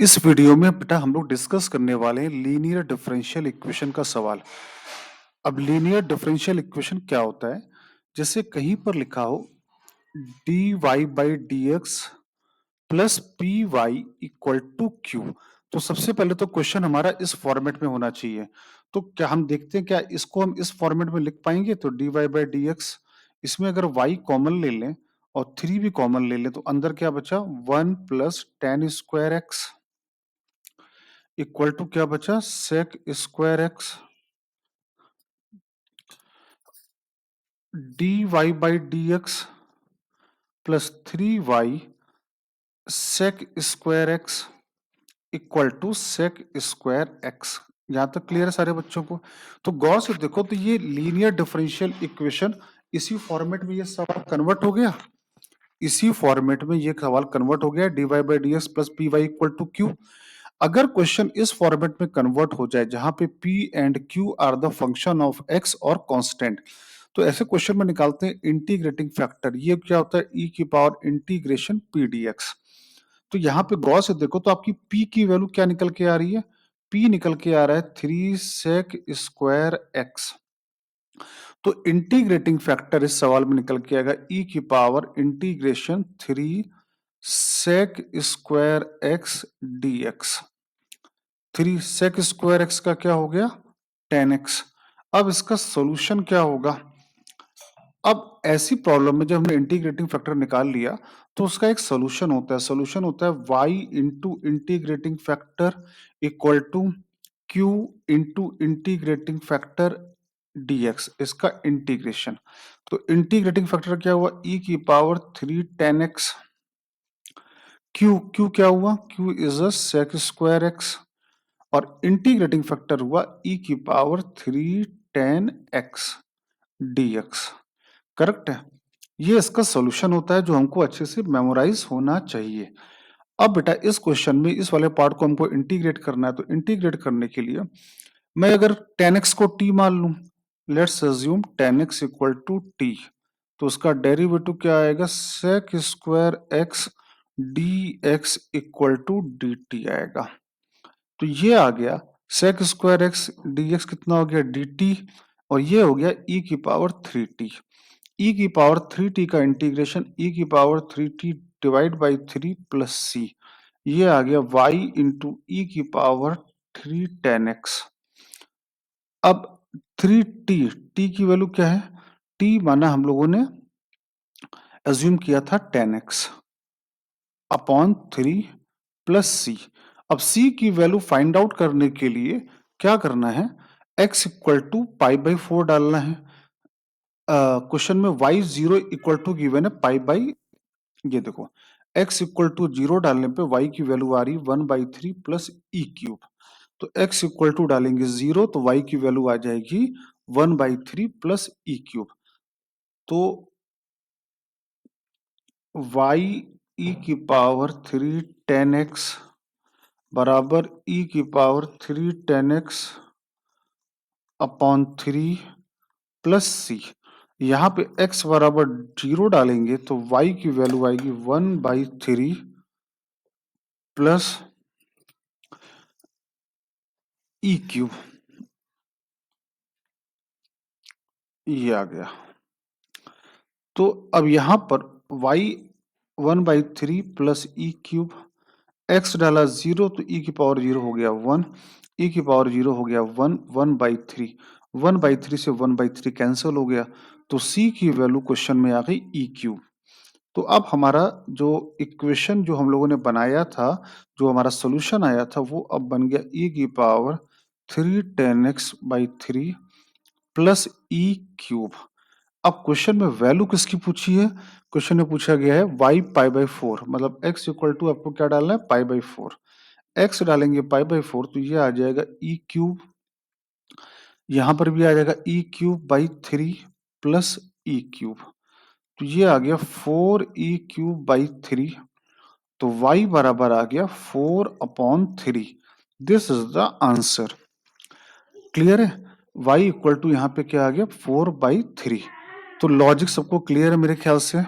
इस वीडियो में बेटा हम लोग डिस्कस करने वाले हैं लीनियर डिफरेंशियल इक्वेशन का सवाल। अब लीनियर डिफरेंशियल इक्वेशन क्या होता है? जैसे कहीं पर लिखा हो d y by d x plus p y equal to q, तो सबसे पहले तो क्वेश्चन हमारा इस फॉर्मेट में होना चाहिए। तो क्या हम देखते हैं क्या इसको हम इस फॉर्मेट में लिख पाएंगे? तो d y by d x, इसमें अगर वाई कॉमन ले लें और थ्री भी कॉमन ले लें तो अंदर क्या बचा? One plus tan square x equal to क्या बचा? Sec square x. D y by d x plus three y sec square x equal to sec square x. यहां तक क्लियर है सारे बच्चों को? तो गौर से देखो, तो ये लीनियर डिफरेंशियल इक्वेशन इसी फॉर्मेट में ये सवाल कन्वर्ट हो गया। इसी फॉर्मेट में ये सवाल कन्वर्ट हो गया, d y by d x plus p y equal to q. अगर क्वेश्चन इस फॉर्मेट में कन्वर्ट हो जाए जहां पे p and q are the function of x और कांस्टेंट, तो ऐसे क्वेश्चन में निकालते हैं इंटीग्रेटिंग फैक्टर। ये क्या होता है? e की पावर इंटीग्रेशन p dx। तो यहाँ पे गौर से देखो तो आपकी p की वैल्यू क्या निकल के आ रही है? p निकल के आ रहा है थ्री सेक स्क्वायर एक्स। तो इंटीग्रेटिंग फैक्टर इस सवाल में निकल के आएगा e की power integration three sec square x dx। Three sec square x का क्या हो गया? Tan x. अब इसका सोल्यूशन क्या होगा? अब ऐसी प्रॉब्लम में जब हमने इंटीग्रेटिंग फैक्टर निकाल लिया तो उसका एक सोल्यूशन होता है। सोल्यूशन होता है y into integrating factor equal to q into integrating factor dx, इसका इंटीग्रेशन। तो इंटीग्रेटिंग फैक्टर क्या हुआ? e की power three ten x. q क्या हुआ? q is a sec square x. और इंटीग्रेटिंग फैक्टर हुआ e की power three ten x dx। Correct है? ये इसका सॉल्यूशन होता है जो हमको अच्छे से मेमोराइज होना चाहिए। अब बेटा इस क्वेश्चन में इस वाले पार्ट को हमको इंटीग्रेट करना है, तो इंटीग्रेट करने के लिए मैं अगर टेन एक्स को टी मान लूं, let's assume tan x equal to t, तो उसका डेरिवेटिव क्या आएगा? Sec square x d x equal to d t आएगा। तो ये आ गया sec square x d x कितना हो गया? D t. और ये हो गया ई की पावर थ्री टी। ई की पावर थ्री टी का इंटीग्रेशन ई की power three T divide by three plus C, ये आ गया वाई इंटू ई की पावर थ्री टेन एक्स। अब थ्री टी, टी की वैल्यू क्या है? टी माना हम लोगों ने एज्यूम किया था ten X upon three plus C. अब सी की वैल्यू फाइंड आउट करने के लिए क्या करना है? X equal to pi by four डालना है। क्वेश्चन में y zero equal to given है पाई बाई, ये देखो x इक्वल टू जीरो डालने पे y की वैल्यू आ रही one by three plus E cube. तो x इक्वल टू डालेंगे जीरो तो y की वैल्यू आ जाएगी one by three plus E cube. तो y e की पावर थ्री टेन एक्स बराबर e की power three ten X upon three plus C. यहाँ पे x बराबर जीरो डालेंगे तो y की वैल्यू आएगी one by three plus E cube. ये आ गया। तो अब यहाँ पर y one by three plus E cube, x डाला जीरो तो ई की पावर जीरो हो गया वन, ई की पावर जीरो हो गया one, one by three, one by three से वन बाई थ्री कैंसिल हो गया। तो सी की वैल्यू क्वेश्चन में आ गई ई क्यूब। तो अब हमारा जो इक्वेशन जो हम लोगों ने बनाया था, जो हमारा सोल्यूशन आया था, वो अब बन गया ई की power three ten x by three plus E cube. अब क्वेश्चन में वैल्यू किसकी पूछी है? क्वेश्चन में पूछा गया है y पाई बाई फोर, मतलब x इक्वल टू आपको क्या डालना है? Pi by four. x डालेंगे पाई बाई फोर तो ये आ जाएगा ई क्यूब, यहां पर भी आ जाएगा E cube by three plus E cube. तो ये आ गया four E cube by three. तो y बराबर आ गया four upon three. This is the answer. Clear है? y इक्वल टू यहाँ पे क्या आ गया? Four by three. तो लॉजिक सबको क्लियर है मेरे ख्याल से।